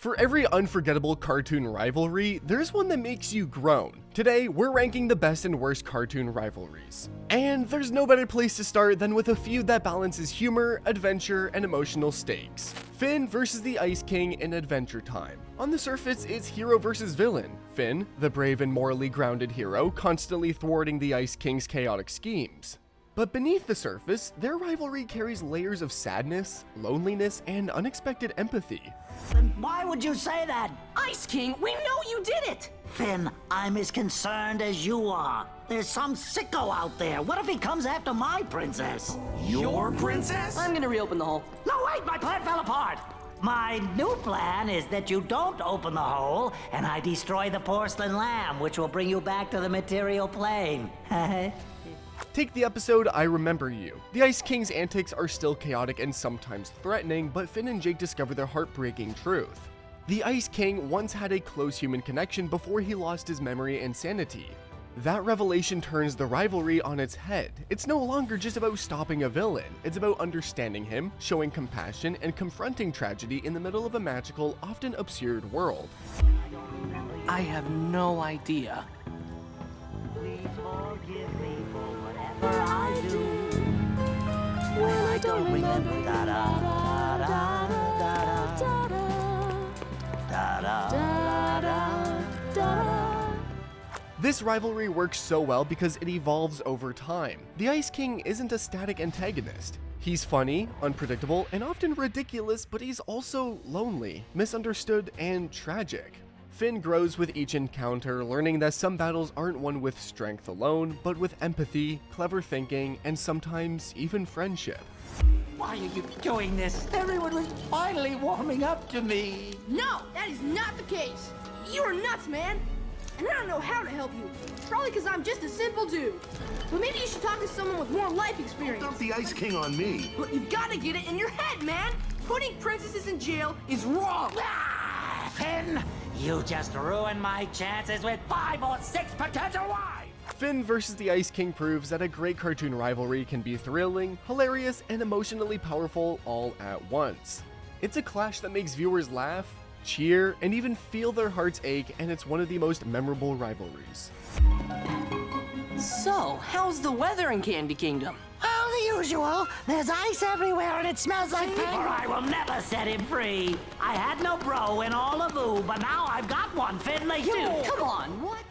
For every unforgettable cartoon rivalry, there's one that makes you groan. Today, we're ranking the best and worst cartoon rivalries. And there's no better place to start than with a feud that balances humor, adventure, and emotional stakes. Finn versus the Ice King in Adventure Time. On the surface, it's hero versus villain. Finn, the brave and morally grounded hero, constantly thwarting the Ice King's chaotic schemes. But beneath the surface, their rivalry carries layers of sadness, loneliness, and unexpected empathy. Then why would you say that? Ice King, we know you did it! Finn, I'm as concerned as you are. There's some sicko out there. What if he comes after my princess? Your princess? I'm gonna reopen the hole. No, wait, my plan fell apart. My new plan is that you don't open the hole, and I destroy the porcelain lamb, which will bring you back to the material plane. Take the episode I Remember You. The Ice King's antics are still chaotic and sometimes threatening, but Finn and Jake discover their heartbreaking truth. The Ice King once had a close human connection before he lost his memory and sanity. That revelation turns the rivalry on its head. It's no longer just about stopping a villain, it's about understanding him, showing compassion, and confronting tragedy in the middle of a magical, often absurd world. I have no idea. Please forgive me for whatever I do. When I don't remember. This rivalry works so well because it evolves over time. The Ice King isn't a static antagonist. He's funny, unpredictable, and often ridiculous, but he's also lonely, misunderstood, and tragic. Finn grows with each encounter, learning that some battles aren't won with strength alone, but with empathy, clever thinking, and sometimes even friendship. Why are you doing this? Everyone was finally warming up to me. No, that is not the case. You are nuts, man. And I don't know how to help you. Probably because I'm just a simple dude. But maybe you should talk to someone with more life experience. Dump the Ice King on me. But you've got to get it in your head, man. Putting princesses in jail is wrong. Ah, Finn, you just ruined my chances with 5 or 6 potential wives. Finn versus the Ice King proves that a great cartoon rivalry can be thrilling, hilarious, and emotionally powerful all at once. It's a clash that makes viewers laugh, cheer, and even feel their hearts ache, and it's one of the most memorable rivalries. So, how's the weather in Candy Kingdom? Oh, the usual. There's ice everywhere and it smells like pain. Or I will never set him free. I had no bro in all of Ooh, but now I've got one, Finley, too. Come on, what?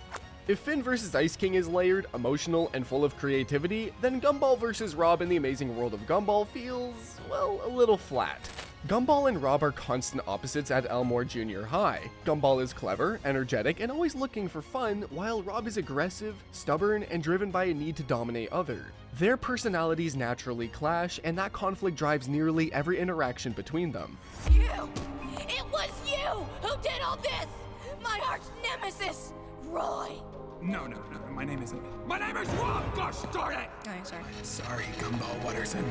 If Finn vs. Ice King is layered, emotional, and full of creativity, then Gumball vs. Rob in the Amazing World of Gumball feels, well, a little flat. Gumball and Rob are constant opposites at Elmore Junior High. Gumball is clever, energetic, and always looking for fun, while Rob is aggressive, stubborn, and driven by a need to dominate others. Their personalities naturally clash, and that conflict drives nearly every interaction between them. You! It was you who did all this! My arch nemesis, Roy! No, my name isn't. My name is Rob, gosh darn it! Oh, sorry. I'm sorry, Gumball Watterson.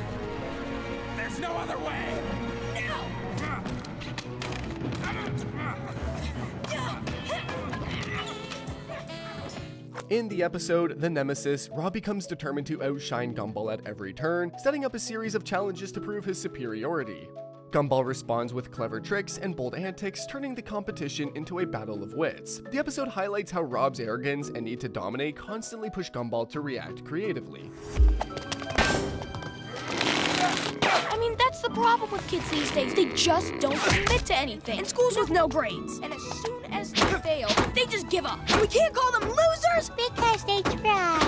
There's no other way! In the episode, The Nemesis, Rob becomes determined to outshine Gumball at every turn, setting up a series of challenges to prove his superiority. Gumball responds with clever tricks and bold antics, turning the competition into a battle of wits. The episode highlights how Rob's arrogance and need to dominate constantly push Gumball to react creatively. I mean, that's the problem with kids these days. They just don't commit to anything. In schools with no grades. And as soon as they fail, they just give up. We can't call them losers because they try.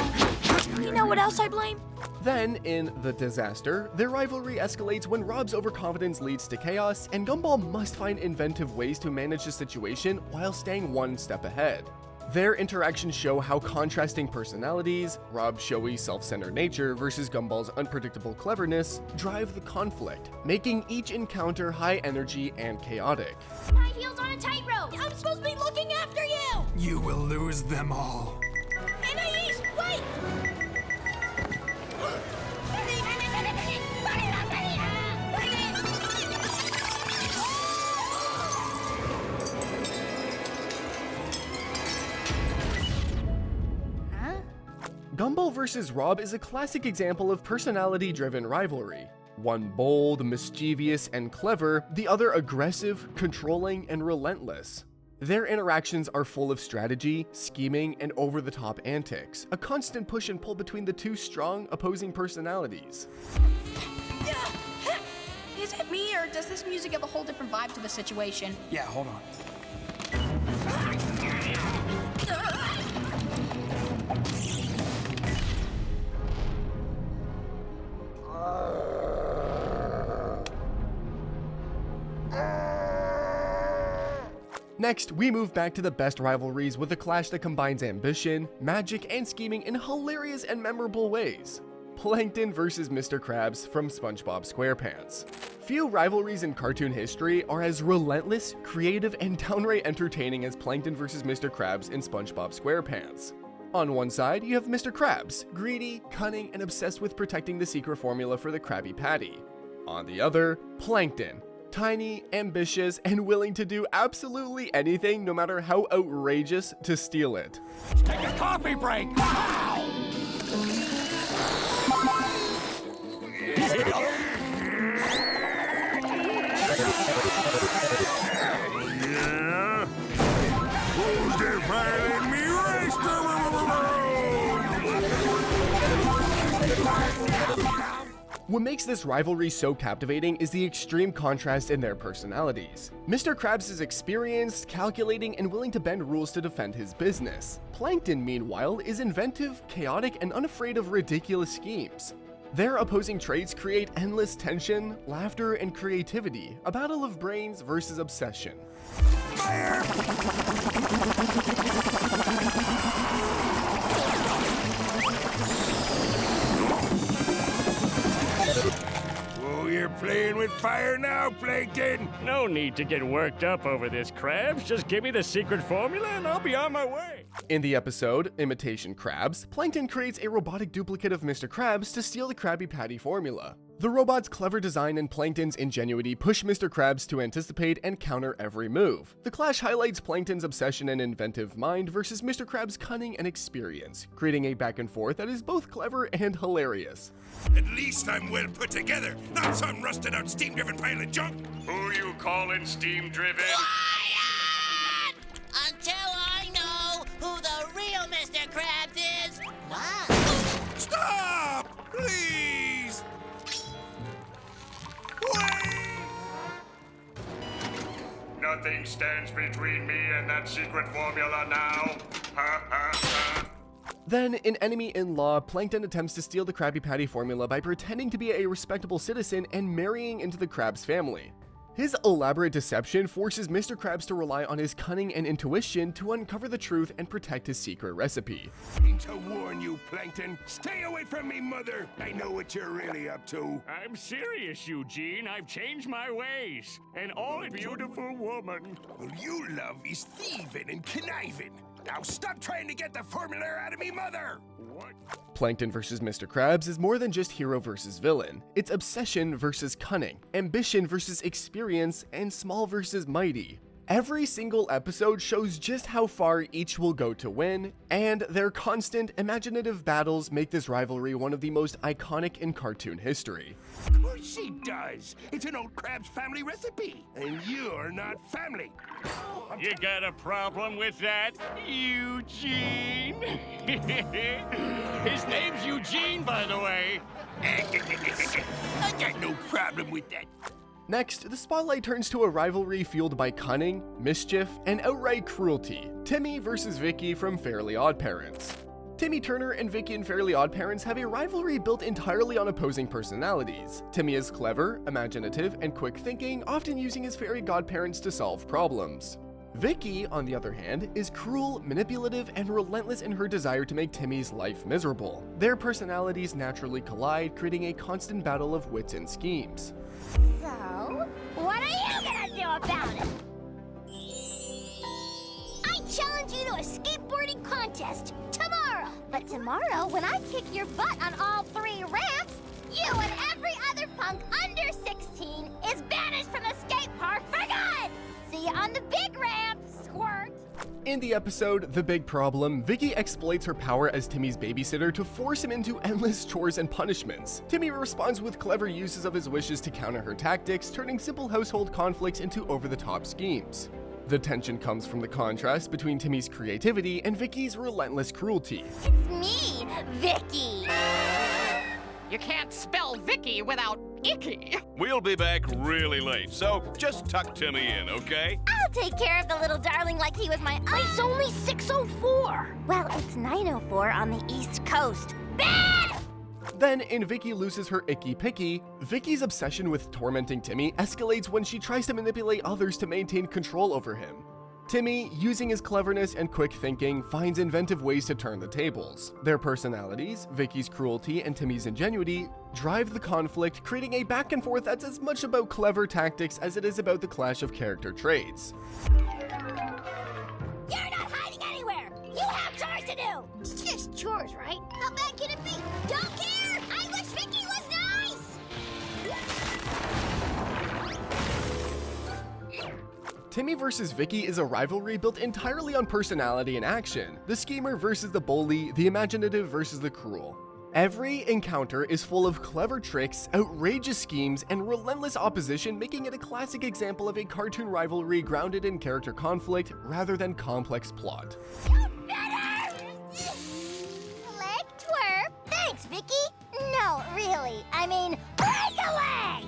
You know what else I blame? Then, in The Disaster, their rivalry escalates when Rob's overconfidence leads to chaos, and Gumball must find inventive ways to manage the situation while staying one step ahead. Their interactions show how contrasting personalities, Rob's showy, self-centered nature versus Gumball's unpredictable cleverness, drive the conflict, making each encounter high energy and chaotic. High heels on a tightrope. I'm supposed to be looking after you. You will lose them all. Anais, wait! Gumball vs. Rob is a classic example of personality-driven rivalry. One bold, mischievous, and clever, the other aggressive, controlling, and relentless. Their interactions are full of strategy, scheming, and over-the-top antics, a constant push and pull between the two strong, opposing personalities. Is it me, or does this music give a whole different vibe to the situation? Yeah, hold on. Next, we move back to the best rivalries with a clash that combines ambition, magic, and scheming in hilarious and memorable ways. Plankton versus Mr. Krabs from SpongeBob SquarePants. Few rivalries in cartoon history are as relentless, creative, and downright entertaining as Plankton versus Mr. Krabs in SpongeBob SquarePants. On one side, you have Mr. Krabs, greedy, cunning, and obsessed with protecting the secret formula for the Krabby Patty. On the other, Plankton, tiny, ambitious, and willing to do absolutely anything, no matter how outrageous, to steal it. Take a coffee break! Who's defiling me race to What makes this rivalry so captivating is the extreme contrast in their personalities. Mr. Krabs is experienced, calculating, and willing to bend rules to defend his business. Plankton, meanwhile, is inventive, chaotic, and unafraid of ridiculous schemes. Their opposing traits create endless tension, laughter, and creativity, a battle of brains versus obsession. Oh, you're playing with fire now, Plankton! No need to get worked up over this, Krabs. Just give me the secret formula and I'll be on my way. In the episode, Imitation Krabs, Plankton creates a robotic duplicate of Mr. Krabs to steal the Krabby Patty formula. The robot's clever design and Plankton's ingenuity push Mr. Krabs to anticipate and counter every move. The clash highlights Plankton's obsession and inventive mind versus Mr. Krabs' cunning and experience, creating a back and forth that is both clever and hilarious. At least I'm well put together, not some rusted out steam-driven pile of junk! Who you calling steam-driven? Quiet! Until I know who the real Mr. Krabs is. Wow. Stop! Please! Wait! Nothing stands between me and that secret formula now. Ha ha ha. Then, in Enemy-in-Law, Plankton attempts to steal the Krabby Patty formula by pretending to be a respectable citizen and marrying into the Krabs family. His elaborate deception forces Mr. Krabs to rely on his cunning and intuition to uncover the truth and protect his secret recipe. Need to warn you, Plankton. Stay away from me, Mother! I know what you're really up to. I'm serious, Eugene. I've changed my ways. An all-beautiful woman. All you love is thieving and conniving. Now stop trying to get the formula out of me, Mother! What? Plankton vs. Mr. Krabs is more than just hero versus villain. It's obsession versus cunning, ambition versus experience, and small versus mighty. Every single episode shows just how far each will go to win, and their constant, imaginative battles make this rivalry one of the most iconic in cartoon history. Of course she does. It's an old Krabs family recipe. And you're not family. You got a problem with that, Eugene? His name's Eugene, by the way. I got no problem with that. Next, the spotlight turns to a rivalry fueled by cunning, mischief, and outright cruelty. Timmy versus Vicky from Fairly OddParents. Timmy Turner and Vicky in Fairly OddParents have a rivalry built entirely on opposing personalities. Timmy is clever, imaginative, and quick-thinking, often using his fairy godparents to solve problems. Vicky, on the other hand, is cruel, manipulative, and relentless in her desire to make Timmy's life miserable. Their personalities naturally collide, creating a constant battle of wits and schemes. So, what are you gonna do about it? I challenge you to a skateboarding contest tomorrow. But tomorrow, when I kick your butt on all 3 ramps, you and every other punk under 16 is banished from the skate park for good. See you on the big ramp, squirt. In the episode The Big Problem, Vicky exploits her power as Timmy's babysitter to force him into endless chores and punishments. Timmy responds with clever uses of his wishes to counter her tactics, turning simple household conflicts into over-the-top schemes. The tension comes from the contrast between Timmy's creativity and Vicky's relentless cruelty. It's me, Vicky. You can't spell Vicky without icky. We'll be back really late, so just tuck Timmy in, okay? I'll take care of the little darling like he was my own. It's only 6:04. Well, it's 9:04 on the East Coast. Bad! Then, in Vicky Loses Her Icky Picky, Vicky's obsession with tormenting Timmy escalates when she tries to manipulate others to maintain control over him. Timmy, using his cleverness and quick thinking, finds inventive ways to turn the tables. Their personalities, Vicky's cruelty and Timmy's ingenuity, drive the conflict, creating a back and forth that's as much about clever tactics as it is about the clash of character traits. You're not hiding anywhere! You have chores to do! It's just chores, right? How bad can it be? Don't care! I wish Vicky was nice! Timmy vs. Vicky is a rivalry built entirely on personality and action. The schemer versus the bully, the imaginative versus the cruel. Every encounter is full of clever tricks, outrageous schemes, and relentless opposition, making it a classic example of a cartoon rivalry grounded in character conflict rather than complex plot. You better! Leg twerp. Thanks, Vicky. No, really. I mean, break a leg!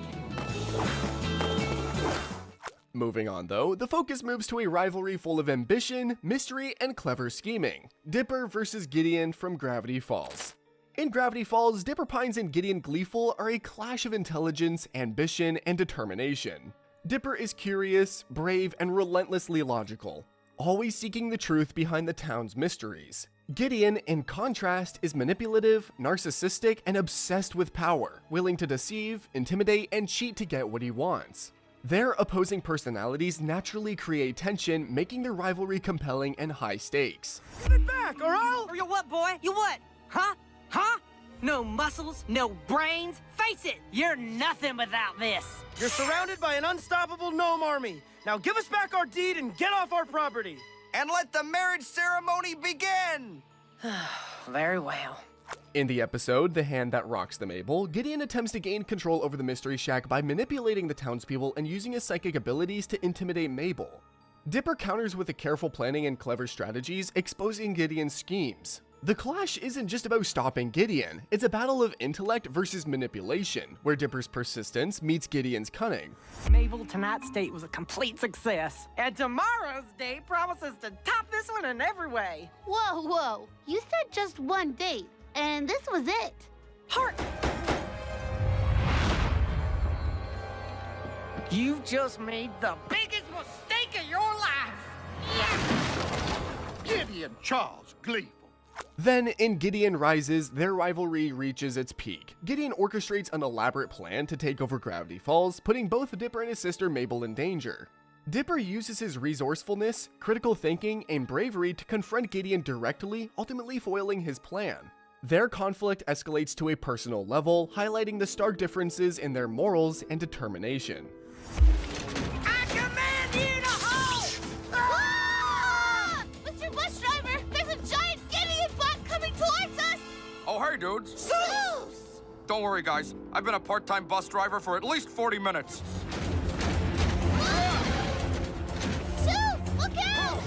Moving on though, the focus moves to a rivalry full of ambition, mystery, and clever scheming. Dipper vs. Gideon from Gravity Falls. In Gravity Falls, Dipper Pines and Gideon Gleeful are a clash of intelligence, ambition, and determination. Dipper is curious, brave, and relentlessly logical, always seeking the truth behind the town's mysteries. Gideon, in contrast, is manipulative, narcissistic, and obsessed with power, willing to deceive, intimidate, and cheat to get what he wants. Their opposing personalities naturally create tension, making their rivalry compelling and high stakes. Give it back, all Or you what, boy? You what? Huh? Huh? No muscles, no brains? Face it, you're nothing without this. You're surrounded by an unstoppable gnome army. Now give us back our deed and get off our property. And let the marriage ceremony begin! Very well. In the episode The Hand That Rocks the Mabel, Gideon attempts to gain control over the Mystery Shack by manipulating the townspeople and using his psychic abilities to intimidate Mabel. Dipper counters with a careful planning and clever strategies, exposing Gideon's schemes. The clash isn't just about stopping Gideon, it's a battle of intellect versus manipulation, where Dipper's persistence meets Gideon's cunning. Mabel, tonight's date was a complete success. And tomorrow's date promises to top this one in every way. Whoa, whoa. You said just one date, and this was it. Heart! You've just made the biggest mistake of your life! Gideon Charles Gleeful. Then, in Gideon Rises, their rivalry reaches its peak. Gideon orchestrates an elaborate plan to take over Gravity Falls, putting both Dipper and his sister Mabel in danger. Dipper uses his resourcefulness, critical thinking, and bravery to confront Gideon directly, ultimately foiling his plan. Their conflict escalates to a personal level, highlighting the stark differences in their morals and determination. I command you to halt! Ah! Mr. Bus Driver, there's a giant Gideon bot coming towards us! Oh, hey, dudes. Zeus! Don't worry, guys. I've been a part-time bus driver for at least 40 minutes. Zeus, look out!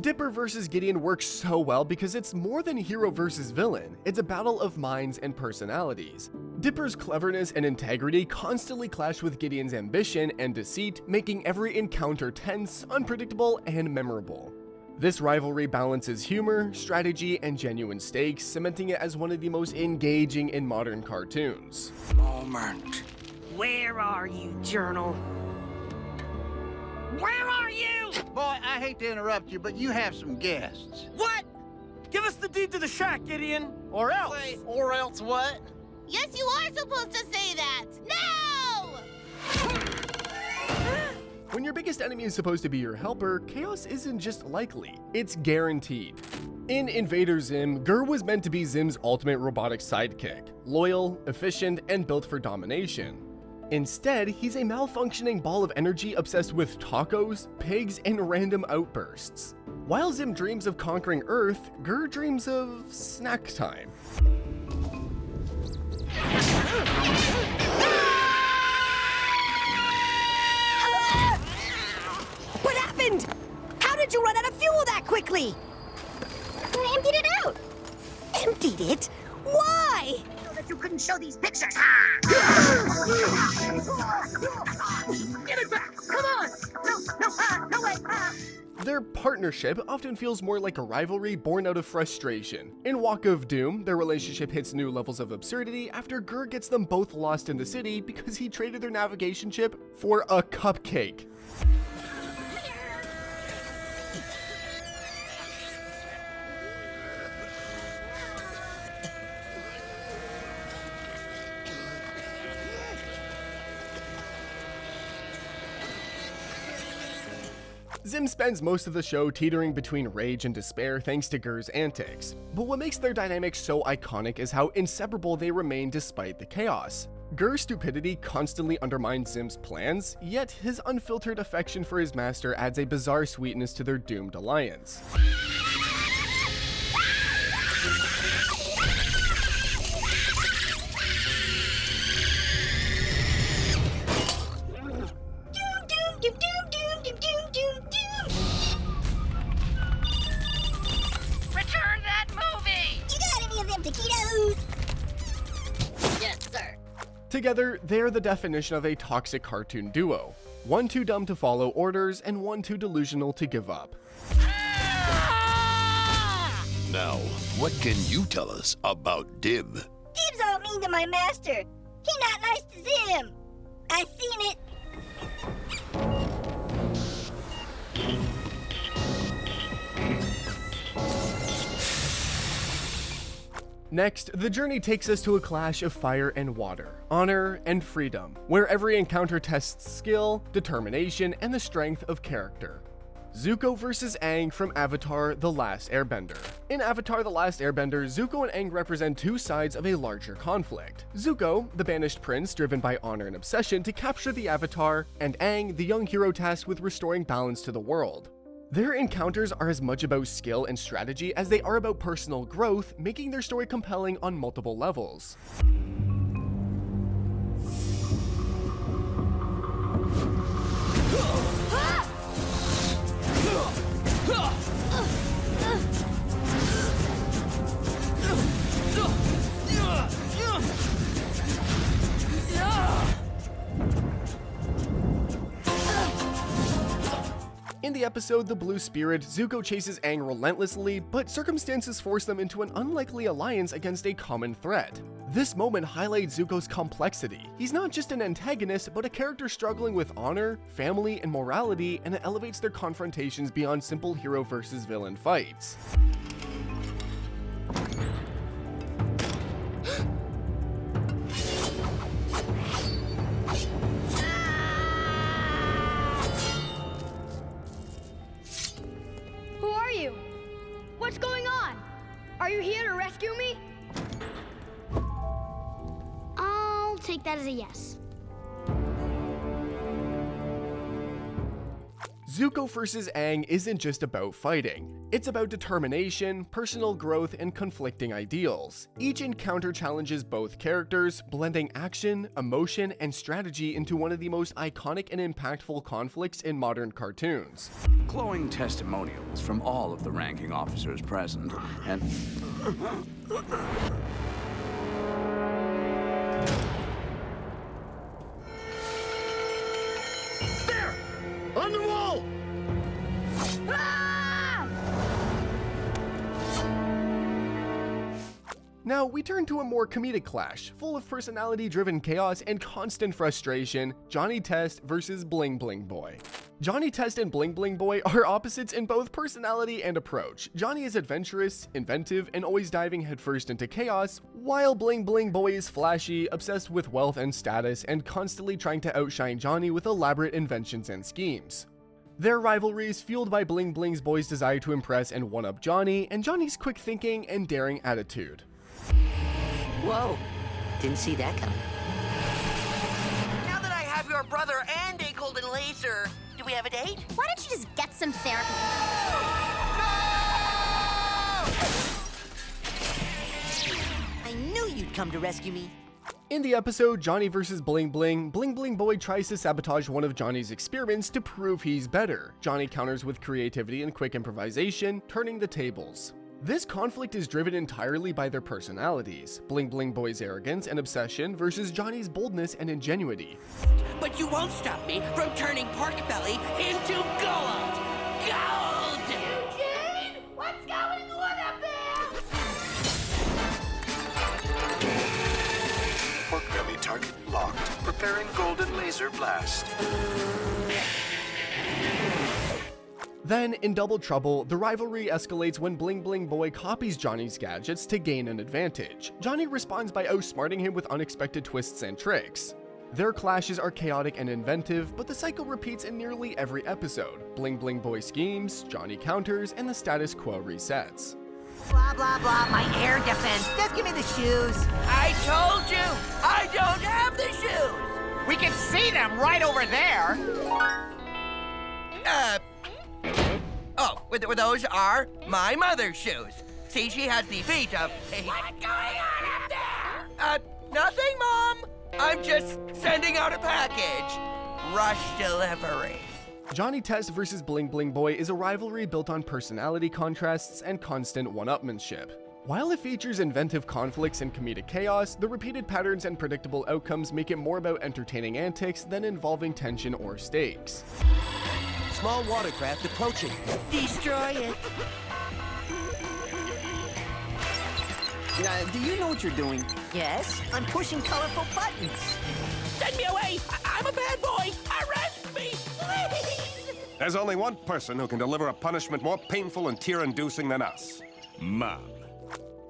Dipper vs. Gideon works so well because it's more than hero versus villain, it's a battle of minds and personalities. Dipper's cleverness and integrity constantly clash with Gideon's ambition and deceit, making every encounter tense, unpredictable, and memorable. This rivalry balances humor, strategy, and genuine stakes, cementing it as one of the most engaging in modern cartoons. Moment. Where are you, Journal? Where are you? Boy, I hate to interrupt you, but you have some guests. What? Give us the deed to the shack, Gideon, or else. Say, or else what? Yes, you are supposed to say that! No! When your biggest enemy is supposed to be your helper, chaos isn't just likely, it's guaranteed. In Invader Zim, Gur was meant to be Zim's ultimate robotic sidekick, loyal, efficient, and built for domination. Instead, he's a malfunctioning ball of energy obsessed with tacos, pigs, and random outbursts. While Zim dreams of conquering Earth, Gur dreams of snack time. What happened? How did you run out of fuel that quickly? I emptied it out. Emptied it? Why? So that you couldn't show these pictures. Give it back! Come on! No way! Their partnership often feels more like a rivalry born out of frustration. In Walk of Doom, their relationship hits new levels of absurdity after Gur gets them both lost in the city because he traded their navigation chip for a cupcake. Zim spends most of the show teetering between rage and despair thanks to Gur's antics, but what makes their dynamic so iconic is how inseparable they remain despite the chaos. Gur's stupidity constantly undermines Zim's plans, yet his unfiltered affection for his master adds a bizarre sweetness to their doomed alliance. Together, they're the definition of a toxic cartoon duo. One too dumb to follow orders, and one too delusional to give up. Now, what can you tell us about Dib? Dib's all mean to my master. He not nice to Zim. I seen it. Next, the journey takes us to a clash of fire and water, honor and freedom, where every encounter tests skill, determination, and the strength of character. Zuko vs. Aang from Avatar: The Last Airbender. In Avatar: The Last Airbender, Zuko and Aang represent two sides of a larger conflict. Zuko, the banished prince driven by honor and obsession to capture the Avatar, and Aang, the young hero tasked with restoring balance to the world. Their encounters are as much about skill and strategy as they are about personal growth, making their story compelling on multiple levels. In the episode The Blue Spirit, Zuko chases Aang relentlessly, but circumstances force them into an unlikely alliance against a common threat. This moment highlights Zuko's complexity. He's not just an antagonist, but a character struggling with honor, family, and morality, and it elevates their confrontations beyond simple hero versus villain fights. What's going on? Are you here to rescue me? I'll take that as a yes. Zuko vs. Aang isn't just about fighting. It's about determination, personal growth, and conflicting ideals. Each encounter challenges both characters, blending action, emotion, and strategy into one of the most iconic and impactful conflicts in modern cartoons. Glowing testimonials from all of the ranking officers present, and... There! On the wall! Now, we turn to a more comedic clash, full of personality-driven chaos and constant frustration, Johnny Test versus Bling-Bling Boy. Johnny Test and Bling-Bling Boy are opposites in both personality and approach. Johnny is adventurous, inventive, and always diving headfirst into chaos, while Bling-Bling Boy is flashy, obsessed with wealth and status, and constantly trying to outshine Johnny with elaborate inventions and schemes. Their rivalry is fueled by Bling-Bling's Boy's desire to impress and one-up Johnny, and Johnny's quick thinking and daring attitude. Whoa, didn't see that coming. Now that our brother and a golden laser. Do we have a date? Why don't you just get some therapy? I knew you'd come to rescue me. In the episode Johnny vs. Bling-Bling, Bling-Bling Boy tries to sabotage one of Johnny's experiments to prove he's better. Johnny counters with creativity and quick improvisation, turning the tables. This conflict is driven entirely by their personalities, Bling-Bling Boy's arrogance and obsession versus Johnny's boldness and ingenuity. But you won't stop me from turning Pork Belly into gold! Gold! Eugene, what's going on up there? Pork Belly target locked. Preparing golden laser blast. Then, in Double Trouble, the rivalry escalates when Bling-Bling Boy copies Johnny's gadgets to gain an advantage. Johnny responds by outsmarting him with unexpected twists and tricks. Their clashes are chaotic and inventive, but the cycle repeats in nearly every episode. Bling-Bling Boy schemes, Johnny counters, and the status quo resets. Blah, blah, blah, my air defense. Just give me the shoes. I told you, I don't have the shoes. We can see them right over there. Those are my mother's shoes. See, she has the feet of a... What's going on up there? Nothing, Mom. I'm just sending out a package. Rush delivery. Johnny Test vs. Bling-Bling Boy is a rivalry built on personality contrasts and constant one-upmanship. While it features inventive conflicts and comedic chaos, the repeated patterns and predictable outcomes make it more about entertaining antics than involving tension or stakes. Small watercraft approaching. Destroy it. Do you know what you're doing? Yes, I'm pushing colorful buttons. Send me away! I'm a bad boy! Arrest me, please! There's only one person who can deliver a punishment more painful and tear-inducing than us. Mom.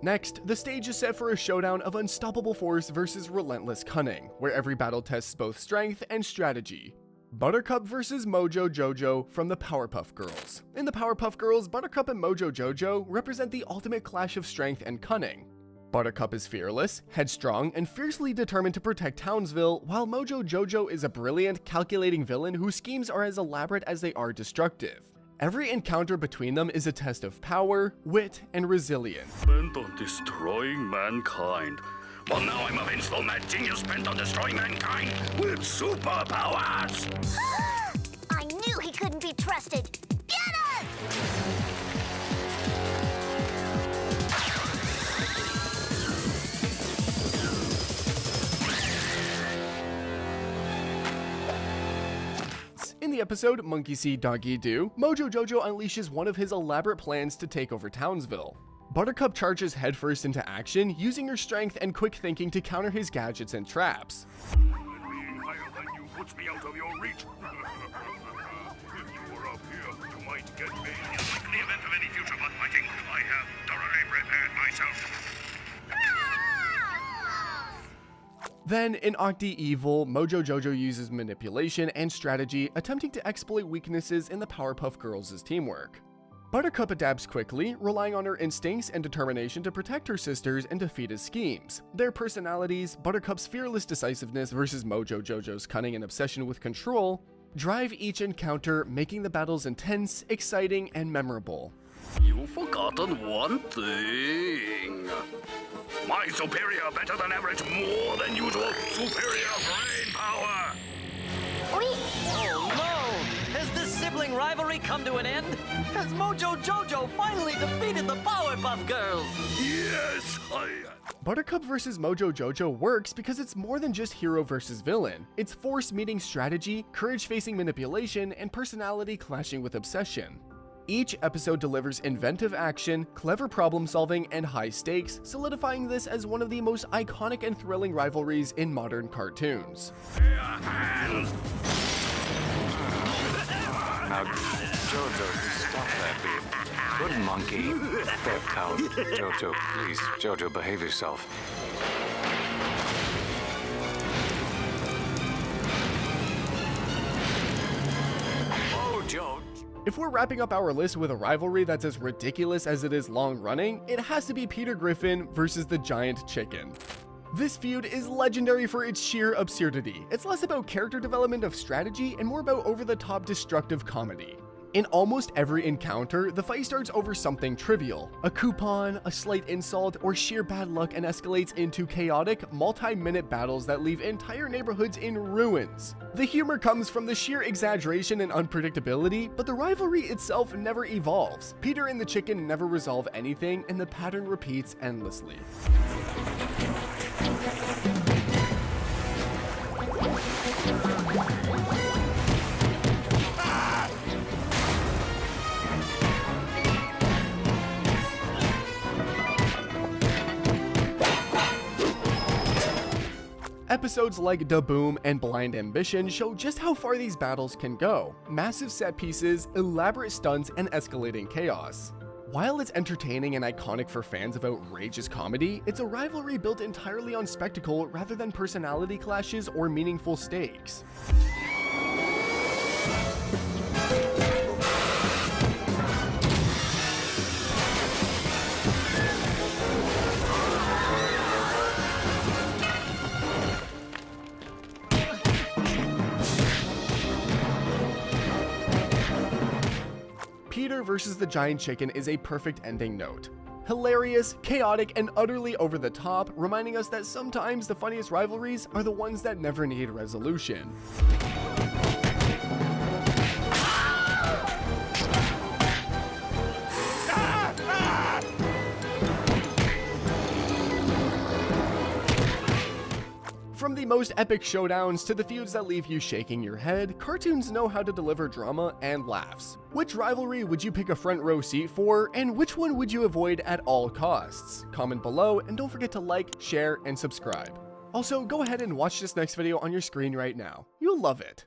Next, the stage is set for a showdown of unstoppable force versus relentless cunning, where every battle tests both strength and strategy. Buttercup vs. Mojo Jojo from the Powerpuff Girls. In the Powerpuff Girls, Buttercup and Mojo Jojo represent the ultimate clash of strength and cunning. Buttercup is fearless, headstrong, and fiercely determined to protect Townsville, while Mojo Jojo is a brilliant, calculating villain whose schemes are as elaborate as they are destructive. Every encounter between them is a test of power, wit, and resilience. Spent on destroying mankind. Well, now I'm a vengeful mad genius bent on destroying mankind with superpowers! I knew he couldn't be trusted. Get us! In the episode Monkey See, Doggy Do, Mojo Jojo unleashes one of his elaborate plans to take over Townsville. Buttercup charges headfirst into action, using her strength and quick thinking to counter his gadgets and traps. Being higher than you puts me out of your reach. If you were up here, you might get me. In the likely event of any future butt fighting, I have thoroughly prepared myself. Then, in Octi Evil, Mojo Jojo uses manipulation and strategy, attempting to exploit weaknesses in the Powerpuff Girls' teamwork. Buttercup adapts quickly, relying on her instincts and determination to protect her sisters and defeat his schemes. Their personalities, Buttercup's fearless decisiveness versus Mojo Jojo's cunning and obsession with control, drive each encounter, making the battles intense, exciting, and memorable. You've forgotten one thing. My superior, better than average, more than usual, superior brain power! Oh no! Has this sibling rivalry come to an end? Has Mojo Jojo finally defeated the Powerpuff Girls? Yes, Buttercup vs. Mojo Jojo works because it's more than just hero versus villain. It's force meeting strategy, courage facing manipulation, and personality clashing with obsession. Each episode delivers inventive action, clever problem solving, and high stakes, solidifying this as one of the most iconic and thrilling rivalries in modern cartoons. Now, Jojo, stop that. Good monkey. Now, Jojo, please, Jojo, behave yourself. Mojo. If we're wrapping up our list with a rivalry that's as ridiculous as it is long-running, it has to be Peter Griffin versus the Giant Chicken. This feud is legendary for its sheer absurdity. It's less about character development of strategy and more about over-the-top destructive comedy. In almost every encounter, the fight starts over something trivial, a coupon, a slight insult, or sheer bad luck, and escalates into chaotic, multi-minute battles that leave entire neighborhoods in ruins. The humor comes from the sheer exaggeration and unpredictability, but the rivalry itself never evolves. Peter and the chicken never resolve anything, and the pattern repeats endlessly. Episodes like Da Boom and Blind Ambition show just how far these battles can go. Massive set pieces, elaborate stunts, and escalating chaos. While it's entertaining and iconic for fans of outrageous comedy, it's a rivalry built entirely on spectacle rather than personality clashes or meaningful stakes. Peter versus the Giant Chicken is a perfect ending note. Hilarious, chaotic, and utterly over the top, reminding us that sometimes the funniest rivalries are the ones that never need resolution. From the most epic showdowns to the feuds that leave you shaking your head, cartoons know how to deliver drama and laughs. Which rivalry would you pick a front row seat for, and which one would you avoid at all costs? Comment below, and don't forget to like, share, and subscribe. Also, go ahead and watch this next video on your screen right now. You'll love it.